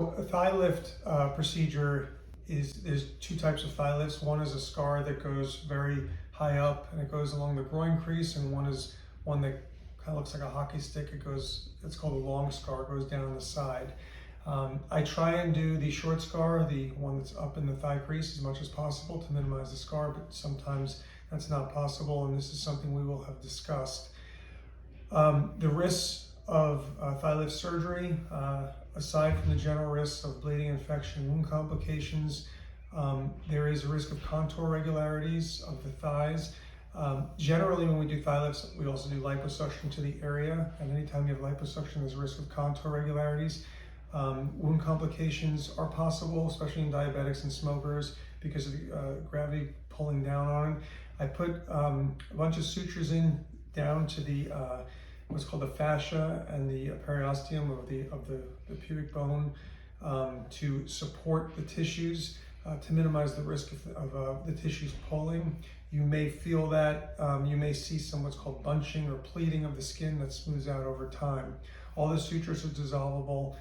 A thigh lift procedure there's two types of thigh lifts. One is a scar that goes very high up and it goes along the groin crease, and one is one that kind of looks like a hockey stick. It's called a long scar. It goes down the side. I try and do the short scar, the one that's up in the thigh crease, as much as possible to minimize the scar, but sometimes that's not possible, and this is something we will have discussed. The risks of thigh lift surgery, aside from the general risks of bleeding, infection, wound complications, there is a risk of contour irregularities of the thighs. Generally, when we do thigh lifts, we also do liposuction to the area, and anytime you have liposuction, there's a risk of contour irregularities. Wound complications are possible, especially in diabetics and smokers, because of gravity pulling down on it. I put a bunch of sutures in down to the what's called the fascia and the periosteum of the pubic bone to support the tissues to minimize the risk of the tissues pulling. You may feel that, you may see some what's called bunching or pleating of the skin that smooths out over time. All the sutures are dissolvable.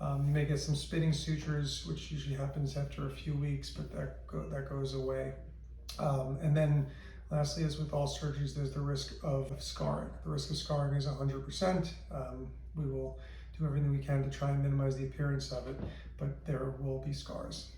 You may get some spitting sutures, which usually happens after a few weeks, but that goes away. And then lastly, as with all surgeries, there's the risk of scarring. The risk of scarring is 100%. We will do everything we can to try and minimize the appearance of it, but there will be scars.